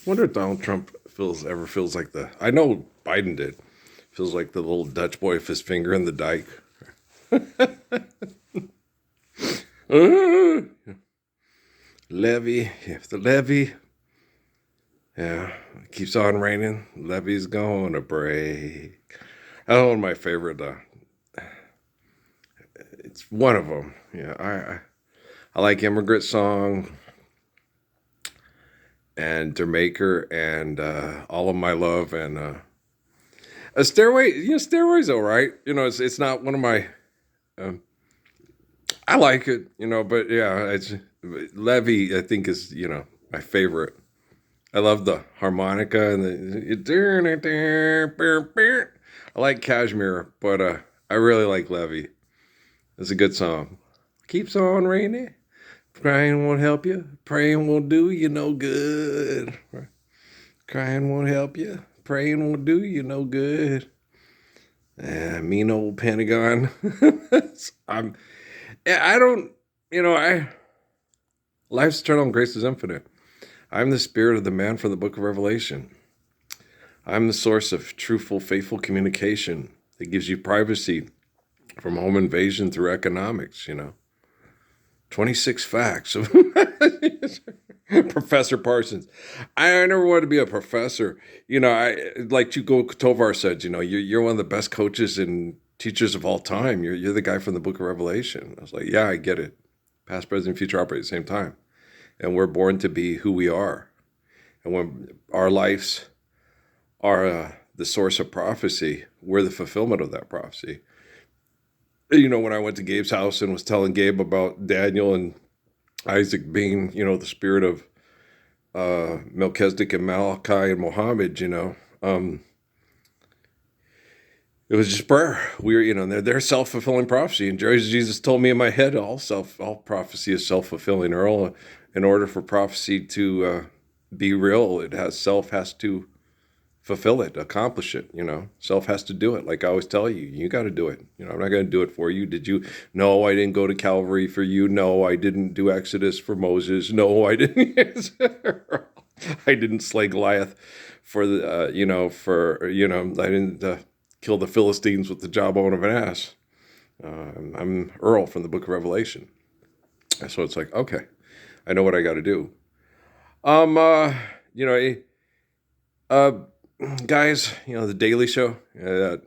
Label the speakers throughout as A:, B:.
A: Wonder if Donald Trump feels like the. I know Biden did. Feels like the little Dutch boy with his finger in the dike. Uh, levee, if the levee, yeah, keeps on raining, levee's gonna break. That's one of my favorite. It's one of them. Yeah, I like Immigrant Song and Dermaker and All of My Love and a Stairway. Stairway's all right. It's not one of my. Um, I like it, but yeah, it's Levy. I think is my favorite. I love the harmonica and the. I like Cashmere, but I really like Levy. It's a good song. Keeps on raining. Crying won't help you. Praying won't do you no good. Crying won't help you. Praying won't do you no good. Mean old Pentagon. I'm. I don't. I Life's eternal and grace is infinite. I'm the spirit of the man from the book of Revelation. I'm the source of truthful, faithful communication that gives you privacy from home invasion through economics. 26 facts. Professor Parsons. I never wanted to be a professor. I like Chuko Tovar said, you're one of the best coaches and teachers of all time. You're the guy from the book of Revelation. I was like, yeah, I get it. Past, present, future operate at the same time. And we're born to be who we are. And when our lives are the source of prophecy, we're the fulfillment of that prophecy. When I went to Gabe's house and was telling Gabe about Daniel and Isaac being, the spirit of Melchizedek and Malachi and Muhammad, it was just prayer. We were, they're self-fulfilling prophecy. And Jesus told me in my head, all prophecy is self-fulfilling. Earl, in order for prophecy to be real, self has to fulfill it, accomplish it. Self has to do it. Like I always tell you, you got to do it. I'm not going to do it for you. Did you? No, I didn't go to Calvary for you. No, I didn't do Exodus for Moses. No, I didn't. I didn't slay Goliath for the, I didn't kill the Philistines with the jawbone of an ass. I'm Earl from the book of Revelation. So it's like, okay, I know what I got to do. You know, uh, guys, the Daily Show, that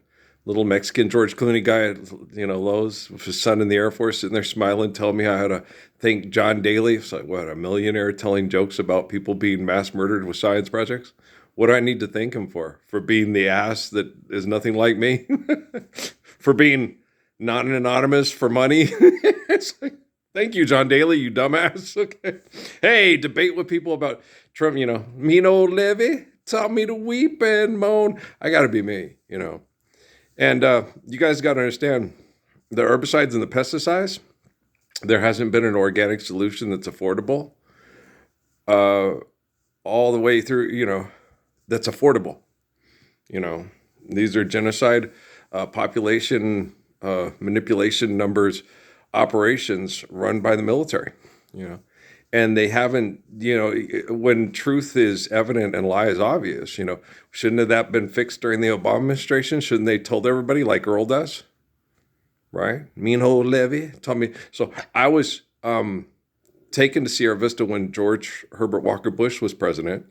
A: little Mexican George Clooney guy at, Lowe's with his son in the Air Force sitting there smiling, telling me how to thank John Daly. It's like, what, a millionaire telling jokes about people being mass murdered with science projects? What do I need to thank him for? For being the ass that is nothing like me? For being not an anonymous for money? It's like, thank you, John Daly, you dumbass. Okay. Hey, debate with people about Trump, mean old Levy taught me to weep and moan. I got to be me. And you guys got to understand the herbicides and the pesticides, there hasn't been an organic solution that's affordable all the way through, that's affordable. These are genocide, population manipulation numbers, operations run by the military, and they haven't, when truth is evident and lie is obvious, shouldn't have that been fixed during the Obama administration? Shouldn't they told everybody like Earl does? Right? Mean old Levy told me. So I was taken to Sierra Vista when George Herbert Walker Bush was president.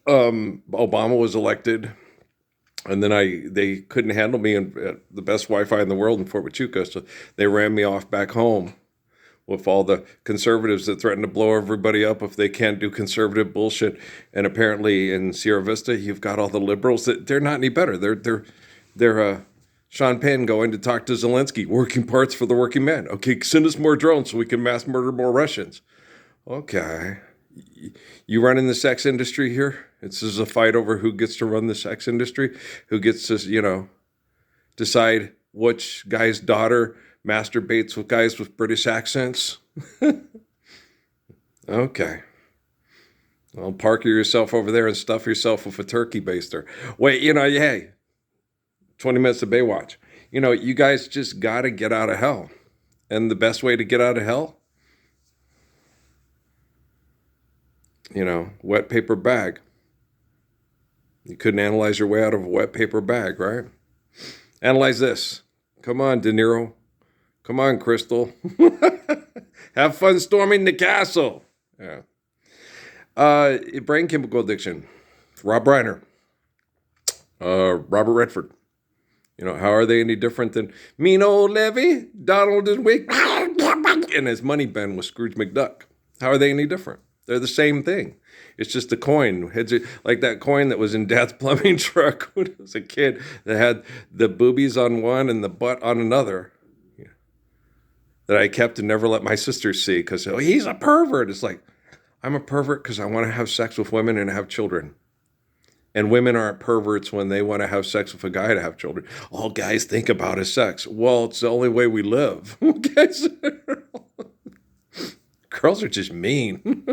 A: Obama was elected, and then they couldn't handle me at the best Wi-Fi in the world in Fort Huachuca, so they ran me off back home with all the conservatives that threaten to blow everybody up if they can't do conservative bullshit. And apparently in Sierra Vista, you've got all the liberals that they're not any better. They're Sean Penn going to talk to Zelensky, working parts for the working man. Okay, send us more drones so we can mass murder more Russians. Okay. You running the sex industry here? This is a fight over who gets to run the sex industry, who gets to, decide which guy's daughter masturbates with guys with British accents. Okay. Well, park yourself over there and stuff yourself with a turkey baster. Wait, hey, 20 minutes of Baywatch. You guys just got to get out of hell. And the best way to get out of hell? Wet paper bag. You couldn't analyze your way out of a wet paper bag, right? Analyze this. Come on, De Niro. Come on, Crystal. Have fun storming the castle. Yeah. Brain chemical addiction. Rob Reiner. Robert Redford. How are they any different than mean old Levy, Donald and Wick, and his money bin with Scrooge McDuck? How are they any different? They're the same thing. It's just a coin. It's like that coin that was in Dad's plumbing truck when I was a kid that had the boobies on one and the butt on another. That I kept and never let my sisters see because, he's a pervert. It's like, I'm a pervert because I want to have sex with women and have children. And women aren't perverts when they want to have sex with a guy to have children. All guys think about is sex. Well, it's the only way we live. Girls are just mean.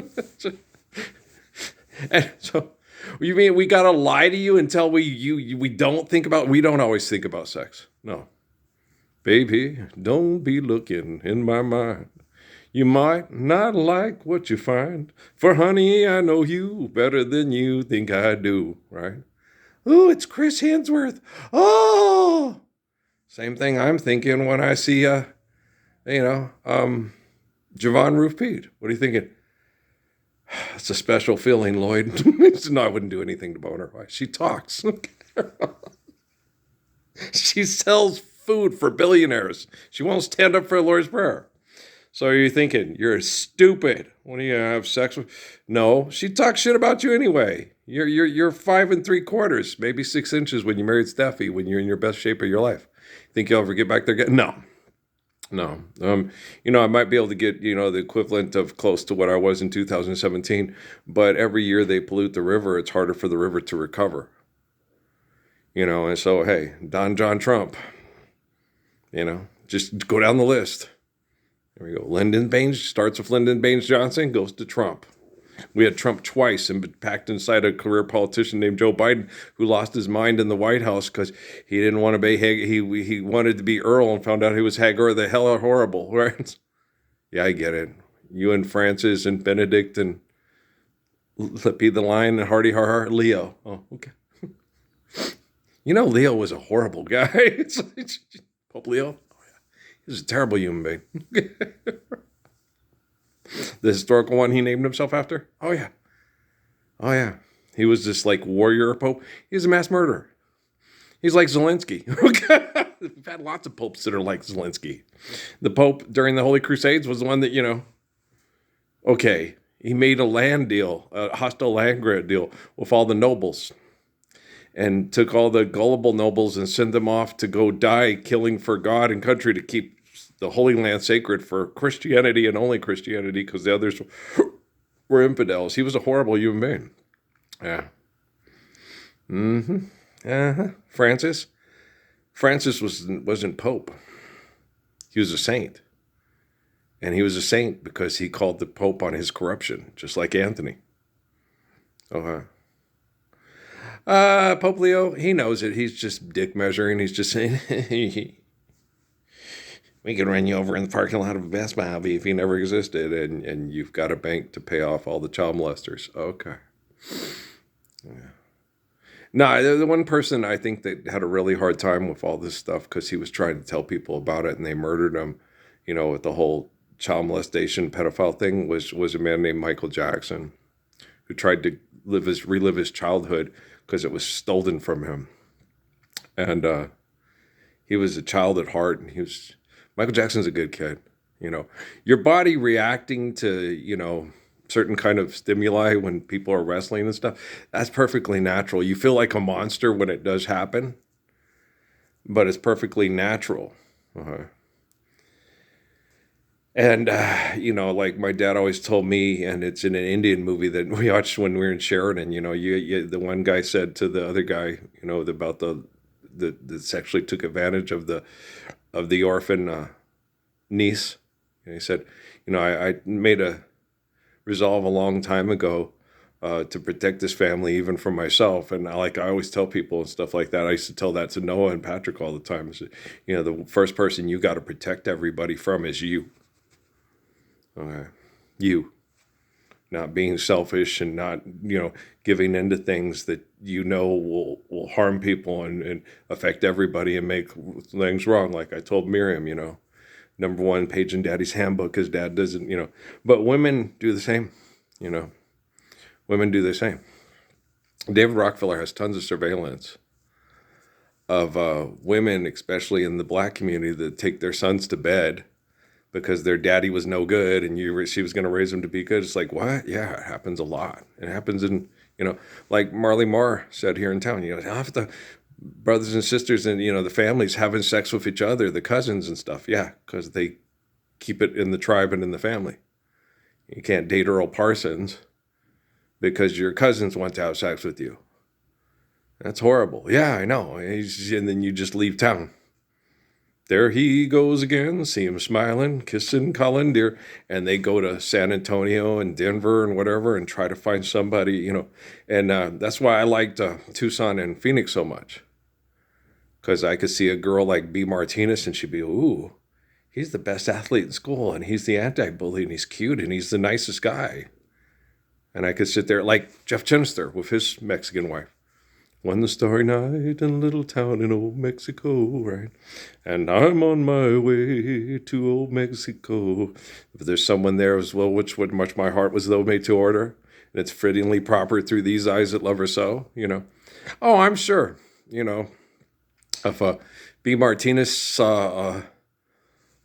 A: And so, you mean we gotta lie to you until we don't think about? We don't always think about sex. No, baby, don't be looking in my mind. You might not like what you find. For honey, I know you better than you think I do, right? Oh, it's Chris Hemsworth. Oh, same thing I'm thinking when I see, Javon Roof Pete. What are you thinking? It's a special feeling, Lloyd. No, I wouldn't do anything to bone her. Why? She talks. She sells food for billionaires. She won't stand up for the Lord's Prayer. So are you thinking, you're stupid? What do you have sex with? No, she talks shit about you anyway. You're 5 3/4, maybe 6 inches when you married Steffi, when you're in your best shape of your life. Think you'll ever get back there? No. I might be able to get, the equivalent of close to what I was in 2017, but every year they pollute the river, it's harder for the river to recover. And so, hey, Don John Trump, just go down the list. There we go. Lyndon Baines starts with Lyndon Baines Johnson, goes to Trump. We had Trump twice and packed inside a career politician named Joe Biden who lost his mind in the White House because he didn't want to be he wanted to be Earl and found out he was Hagar the hell horrible, right? Yeah, I get it. You and Francis and Benedict and Lippy the Lion and Hardy Har Leo. Oh, okay. Leo was a horrible guy. Pope Leo. He was a terrible human being. The historical one he named himself after? Oh, yeah. He was this, warrior pope. He's a mass murderer. He's like Zelensky. We've had lots of popes that are like Zelensky. The pope during the Holy Crusades was the one that, he made a land deal, a hostile land grant deal with all the nobles. And took all the gullible nobles and sent them off to go die killing for God and country to keep the Holy Land sacred for Christianity and only Christianity because the others were infidels. He was a horrible human being. Yeah. Francis wasn't Pope. He was a saint. And he was a saint because he called the Pope on his corruption, just like Anthony. Pope Leo, he knows it. He's just dick measuring. He's just saying, we can run you over in the parking lot of Best Buy if he never existed, and you've got a bank to pay off all the child molesters. Okay. Yeah. No, the one person I think that had a really hard time with all this stuff because he was trying to tell people about it and they murdered him, with the whole child molestation pedophile thing was a man named Michael Jackson who tried to relive his childhood because it was stolen from him. And he was a child at heart, and Michael Jackson's a good kid. Your body reacting to, certain kind of stimuli when people are wrestling and stuff, that's perfectly natural. You feel like a monster when it does happen, but it's perfectly natural. And, like my dad always told me, and it's in an Indian movie that we watched when we were in Sheridan, the one guy said to the other guy, about that sexually took advantage of the orphan niece. And he said, I made a resolve a long time ago to protect this family, even from myself. And I always tell people and stuff like that. I used to tell that to Noah and Patrick all the time. Is, the first person you got to protect everybody from is you. Okay. You. not being selfish and not, giving into things that will harm people and affect everybody and make things wrong. Like I told Miriam, number one page in Daddy's handbook because Dad doesn't, but women do the same, you know, women do the same. David Rockefeller has tons of surveillance of women, especially in the black community, that take their sons to bed because their daddy was no good and she was going to raise them to be good. It's like, what? Yeah, it happens a lot. It happens in, like Marley Marr said here in town, half the brothers and sisters and, the families having sex with each other, the cousins and stuff. Yeah, because they keep it in the tribe and in the family. You can't date Earl Parsons because your cousins want to have sex with you. That's horrible. Yeah, I know. And then you just leave town. There he goes again. See him smiling, kissing Colin dear. And they go to San Antonio and Denver and whatever and try to find somebody, And that's why I liked Tucson and Phoenix so much. Because I could see a girl like B. Martinez and she'd be, ooh, he's the best athlete in school and he's the anti-bully and he's cute and he's the nicest guy. And I could sit there like Jeff Chinister with his Mexican wife. One starry night in a little town in old Mexico, right? And I'm on my way to old Mexico. If there's someone there as well, which would much my heart was though made to order, and it's fittingly proper through these eyes that love her so, Oh, I'm sure, if B. Martinez saw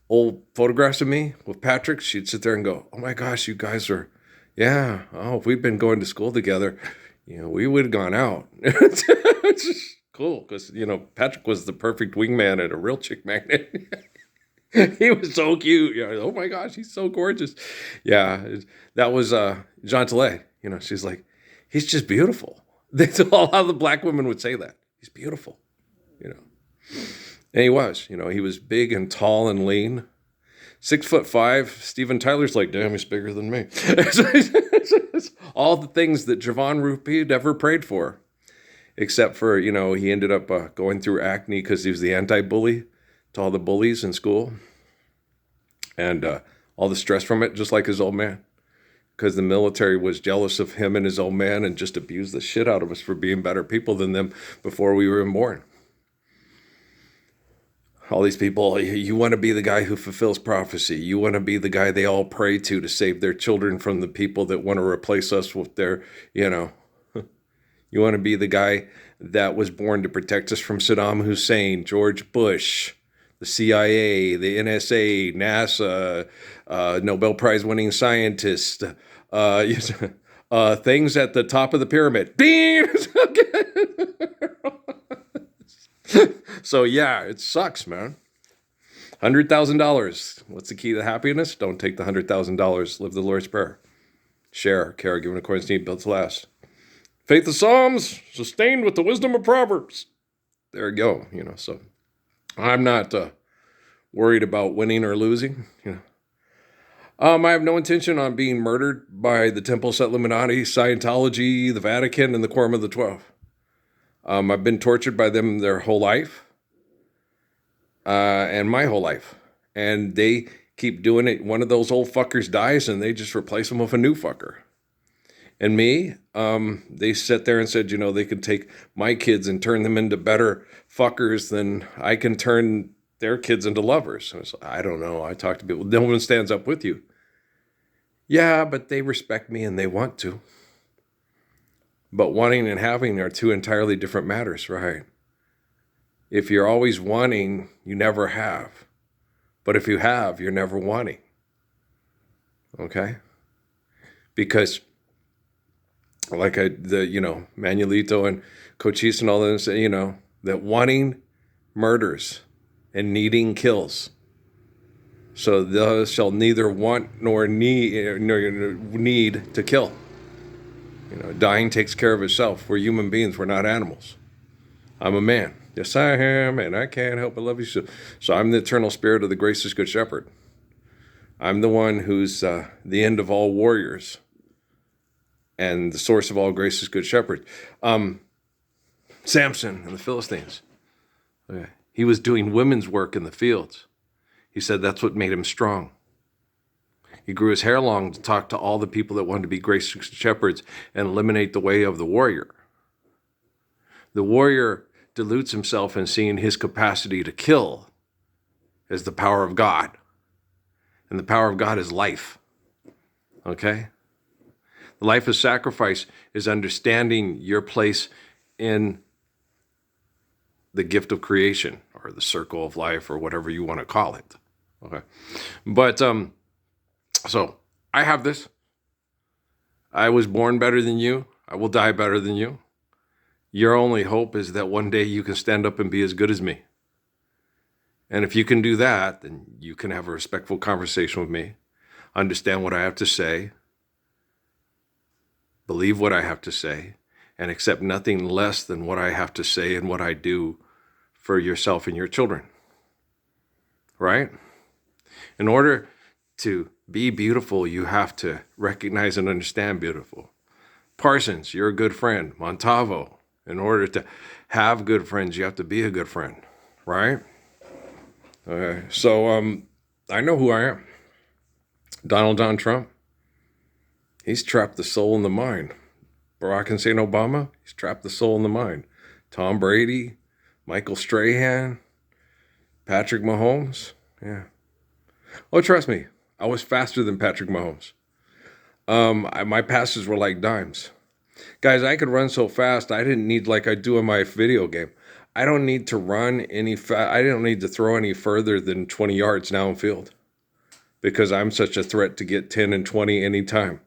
A: old photographs of me with Patrick, she'd sit there and go, oh my gosh, you guys are, yeah, if we'd been going to school together, we would have gone out. It's just cool because, Patrick was the perfect wingman and a real chick magnet. He was so cute. Oh my gosh, he's so gorgeous. Yeah, that was Jean Tallet. She's like, he's just beautiful. That's all how the black women would say that. He's beautiful, And he was, he was big and tall and lean. 6'5". Steven Tyler's like, damn, he's bigger than me. All the things that Javon Rupi ever prayed for, except for, he ended up going through acne because he was the anti-bully to all the bullies in school. And all the stress from it, just like his old man. Because the military was jealous of him and his old man and just abused the shit out of us for being better people than them before we were born. All these people, you want to be the guy who fulfills prophecy. You want to be the guy they all pray to save their children from the people that want to replace us with their, You want to be the guy that was born to protect us from Saddam Hussein, George Bush, the CIA, the NSA, NASA, Nobel Prize winning scientists, things at the top of the pyramid. Bean! So yeah, it sucks, man. $100,000. What's the key to happiness? Don't take the $100,000. Live the Lord's Prayer. Share, care, given according to need, built to last. Faith of Psalms, sustained with the wisdom of Proverbs. There you go. So I'm not worried about winning or losing. I have no intention on being murdered by the Temples Illuminati, Scientology, the Vatican, and the Quorum of the 12. I've been tortured by them their whole life. And my whole life. And they keep doing it. One of those old fuckers dies and they just replace him with a new fucker. And me, they sat there and said, they could take my kids and turn them into better fuckers than I can turn their kids into lovers. I don't know. I talk to people. No one stands up with you. Yeah, but they respect me and they want to. But wanting and having are two entirely different matters, right? If you're always wanting, you never have. But if you have, you're never wanting. Okay? Because like Manuelito and Cochise and all this, that wanting murders and needing kills. So those shall neither want nor need to kill. Dying takes care of itself. We're human beings. We're not animals. I'm a man. Yes, I am, and I can't help but love you. So I'm the eternal spirit of the gracious good shepherd. I'm the one who's the end of all warriors and the source of all gracious good shepherd. Samson and the Philistines. Okay. He was doing women's work in the fields. He said that's what made him strong. He grew his hair long to talk to all the people that wanted to be great shepherds and eliminate the way of the warrior. The warrior dilutes himself in seeing his capacity to kill as the power of God. And the power of God is life. Okay? The life of sacrifice is understanding your place in the gift of creation or the circle of life or whatever you want to call it. Okay? But, so I have this. I was born better than you. I will die better than you. Your only hope is that one day you can stand up and be as good as me. And if you can do that, then you can have a respectful conversation with me, understand what I have to say, believe what I have to say, and accept nothing less than what I have to say and what I do for yourself and your children. Right? In order to be beautiful, you have to recognize and understand beautiful. Parsons, you're a good friend. Montalvo, in order to have good friends, you have to be a good friend, right? Okay, so I know who I am. Donald John Trump, he's trapped the soul in the mind. Barack Hussein Obama, he's trapped the soul in the mind. Tom Brady, Michael Strahan, Patrick Mahomes, yeah. Oh, trust me, I was faster than Patrick Mahomes. My passes were like dimes. Guys, I could run so fast, I didn't need, like I do in my video game, I don't need to run I don't need to throw any further than 20 yards downfield because I'm such a threat to get 10 and 20 anytime.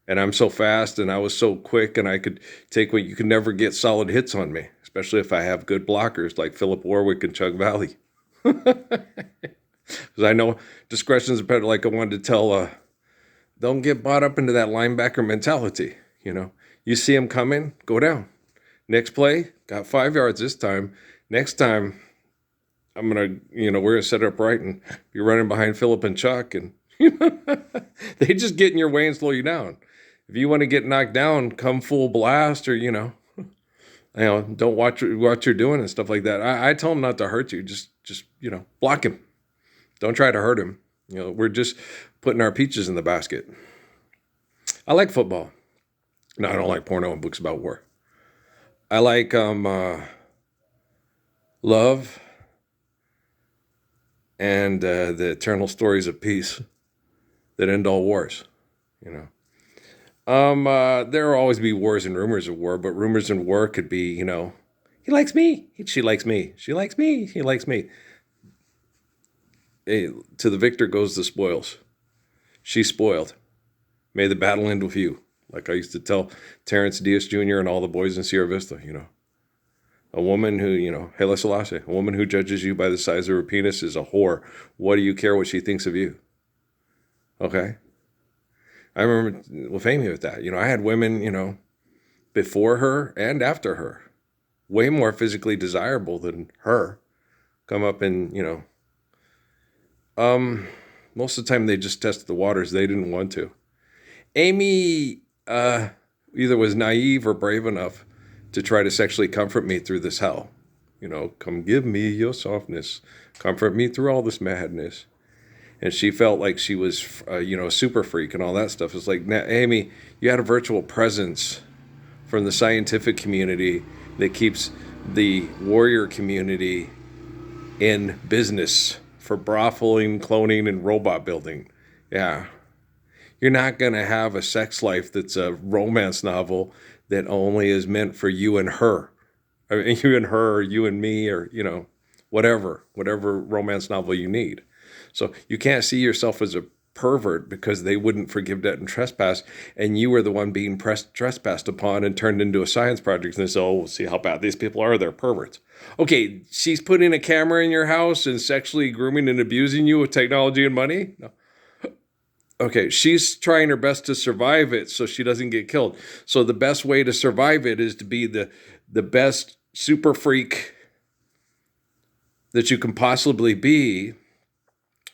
A: And I'm so fast and I was so quick and I could take what you could never get solid hits on me, especially if I have good blockers like Philip Warwick and Chuck Valley. Because I know discretion's better. Like I wanted to tell, don't get bought up into that linebacker mentality, you know. You see him coming, go down. Next play, got 5 yards this time. Next time, I'm going to, we're going to set it up right and be running behind Philip and Chuck. And they just get in your way and slow you down. If you want to get knocked down, come full blast or, don't watch what you're doing and stuff like that. I tell them not to hurt you. Just block him. Don't try to hurt him. We're just putting our peaches in the basket. I like football. No, I don't like porno and books about war. I like love and the eternal stories of peace that end all wars. There will always be wars and rumors of war, but rumors and war could be, he likes me, she likes me, she likes me, he likes me. Hey, to the victor goes the spoils. She's spoiled. May the battle end with you. Like I used to tell Terrence Diaz Jr. and all the boys in Sierra Vista, A woman who, Haile Selassie, a woman who judges you by the size of her penis is a whore. What do you care what she thinks of you? Okay? I remember with Amy with that. I had women, before her and after her, way more physically desirable than her, come up and, most of the time they just tested the waters. They didn't want to. Amy either was naive or brave enough to try to sexually comfort me through this hell. Come give me your softness. Comfort me through all this madness. And she felt like she was, a super freak and all that stuff. It's like, Amy, you had a virtual presence from the scientific community that keeps the warrior community in business for brotheling, cloning, and robot building. Yeah. You're not going to have a sex life that's a romance novel that only is meant for you and her. I mean, you and her, or you and me, or, whatever romance novel you need. So you can't see yourself as a pervert because they wouldn't forgive debt and trespass, and you were the one being trespassed upon and turned into a science project. And they say, oh, we'll see how bad these people are. They're perverts. Okay, she's putting a camera in your house and sexually grooming and abusing you with technology and money? No. Okay, she's trying her best to survive it so she doesn't get killed. So the best way to survive it is to be the best super freak that you can possibly be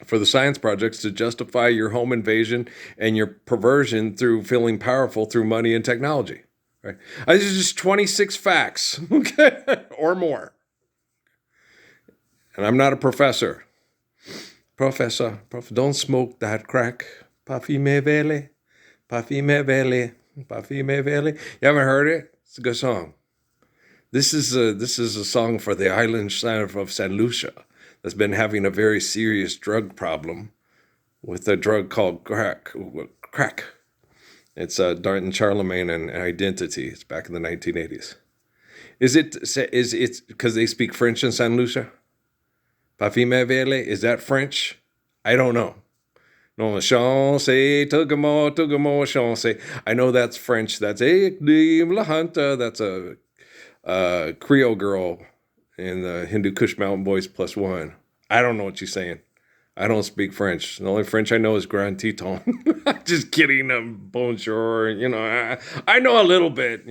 A: for the science projects to justify your home invasion and your perversion through feeling powerful through money and technology. Right? This is just 26 facts, okay, or more. And I'm not a professor. Professor, don't smoke that crack. Parfime Vele, Parfime Vele, Parfime Vele. You haven't heard it? It's a good song. This is a song for the island of San Lucia that's been having a very serious drug problem with a drug called crack. Crack. It's Darton Charlemagne and Identity. It's back in the 1980s. Is it because they speak French in San Lucia? Parfime Vele, is that French? I don't know. No, chance, tugamo, chance. I know that's French. That's La Hunta. That's a Creole girl in the Hindu Kush Mountain Boys plus one. I don't know what she's saying. I don't speak French. The only French I know is Grand Teton. Just kidding. Bonjour. I know a little bit.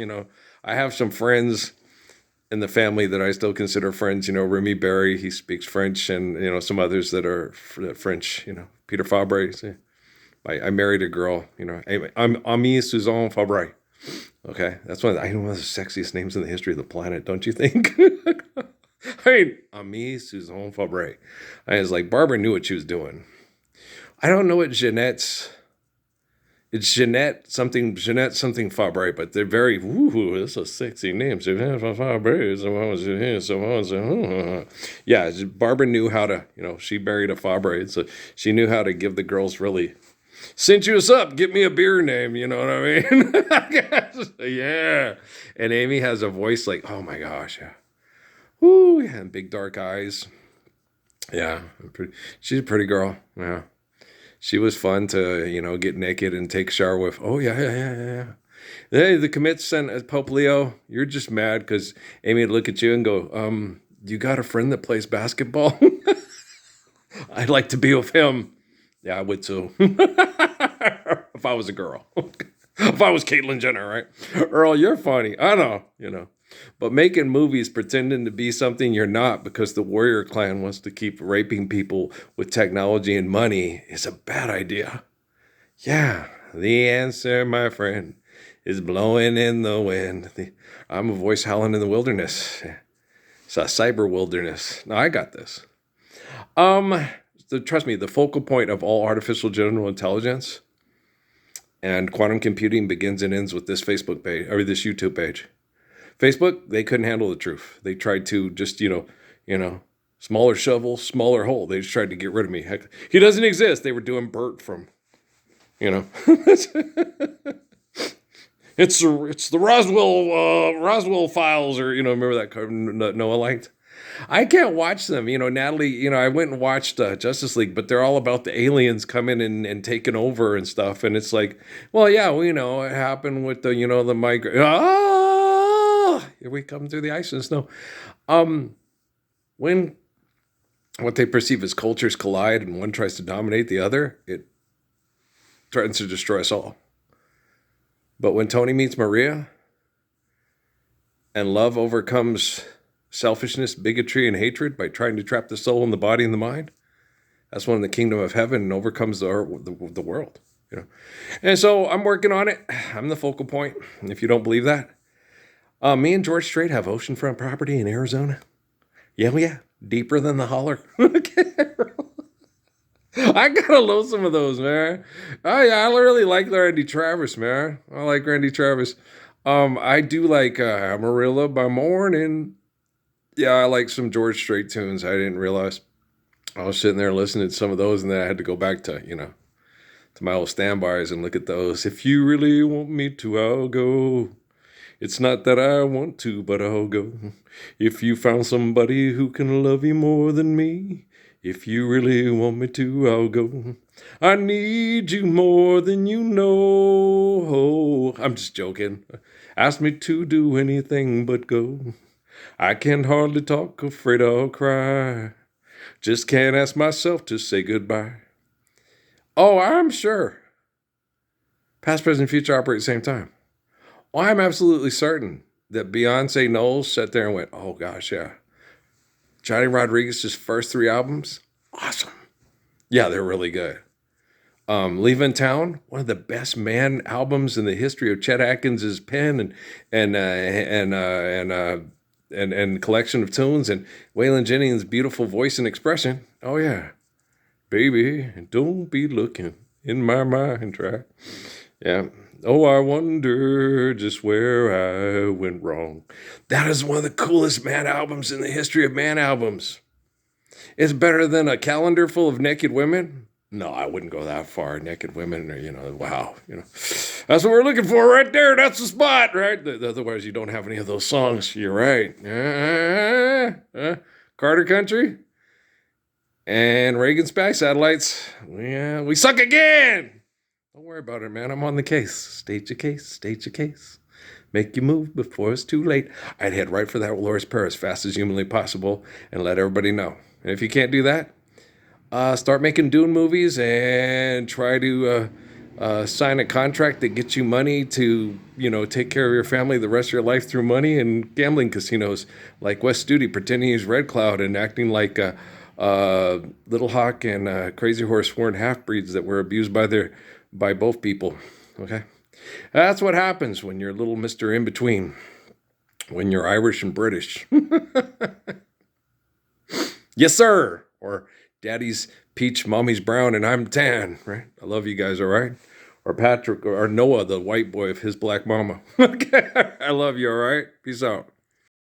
A: I have some friends in the family that I still consider friends. Remy Berry, he speaks French, and some others that are French. Peter Fabre. I married a girl. I'm Ami Suzanne Fabre. Okay, that's one of the sexiest names in the history of the planet, don't you think? Ami Suzanne Fabre. I was like, Barbara knew what she was doing. I don't know what Jeanette's. It's Jeanette something Fabre, but they're very, that's a sexy name. Yeah, Barbara knew how to, she married a Fabre, so she knew how to give the girls really sensuous up. Get me a beer name, you know what I mean? Yeah. And Amy has a voice like, oh my gosh, yeah. Woo, yeah, and big dark eyes. Yeah, she's a pretty girl. Yeah. She was fun to, get naked and take a shower with. Oh, yeah. Hey, the commit sent Pope Leo. You're just mad because Amy would look at you and go, you got a friend that plays basketball? I'd like to be with him. Yeah, I would too. If I was a girl. If I was Caitlyn Jenner, right? Earl, you're funny. I know. But making movies pretending to be something you're not because the warrior clan wants to keep raping people with technology and money is a bad idea. Yeah, the answer, my friend, is blowing in the wind. I'm a voice howling in the wilderness. It's a cyber wilderness. No, I got this. Trust me, the focal point of all artificial general intelligence and quantum computing begins and ends with this Facebook page or this YouTube page. Facebook, they couldn't handle the truth. They tried to just, smaller shovel, smaller hole. They just tried to get rid of me. Heck, he doesn't exist. They were doing Bert from, it's the Roswell files, or remember that cartoon Noah liked. I can't watch them. Natalie. I went and watched Justice League, but they're all about the aliens coming and taking over and stuff. And it's like, well, yeah, we know it happened with the the migrant. Here we come through the ice and snow. When what they perceive as cultures collide and one tries to dominate the other, it threatens to destroy us all. But when Tony meets Maria and love overcomes selfishness, bigotry, and hatred by trying to trap the soul in the body and the mind, that's when the kingdom of heaven overcomes the world. And so I'm working on it. I'm the focal point. And if you don't believe that, me and George Strait have oceanfront property in Arizona. Yeah. Deeper than the holler. I gotta love some of those, man. Oh yeah, I really like Randy Travis, man. I like Randy Travis. I do like Amarillo by Morning. Yeah, I like some George Strait tunes. I didn't realize. I was sitting there listening to some of those, and then I had to go back to, to my old standbys and look at those. If you really want me to, I'll go. It's not that I want to, but I'll go. If you found somebody who can love you more than me, if you really want me to, I'll go. I need you more than you know. I'm just joking. Ask me to do anything but go. I can hardly talk, afraid I'll cry. Just can't ask myself to say goodbye. Oh, I'm sure. Past, present, future operate at the same time. Well, I'm absolutely certain that Beyonce Knowles sat there and went, oh gosh, yeah. Johnny Rodriguez's first 3 albums, awesome. Yeah, they're really good. Leaving Town, one of the best man albums in the history of Chet Atkins' pen and collection of tunes, and Waylon Jennings' beautiful voice and expression. Oh yeah. Baby, don't be looking in my mind, right? Yeah. Oh, I wonder just where I went wrong. That is one of the coolest Man albums in the history of Man albums. It's better than a calendar full of naked women. No, I wouldn't go that far. Naked women, wow, that's what we're looking for right there. That's the spot, right? Otherwise, you don't have any of those songs. You're right. Carter Country and Reagan Spy Satellites. Yeah, we suck again. Don't worry about it, man. I'm on the case. State your case. State your case. Make you move before it's too late. I'd head right for that Dolores Pair as fast as humanly possible and let everybody know. And if you can't do that, start making Dune movies and try to sign a contract that gets you money to, take care of your family the rest of your life through money and gambling casinos like Wes Studi pretending he's Red Cloud and acting like Little Hawk and Crazy Horse weren't half-breeds that were abused by both people. Okay? That's what happens when you're little Mr. In-Between, when you're Irish and British. Yes, sir. Or Daddy's peach, Mommy's brown, and I'm tan, right? I love you guys, all right? Or Patrick, or Noah, the white boy of his black mama. Okay, I love you, all right? Peace out.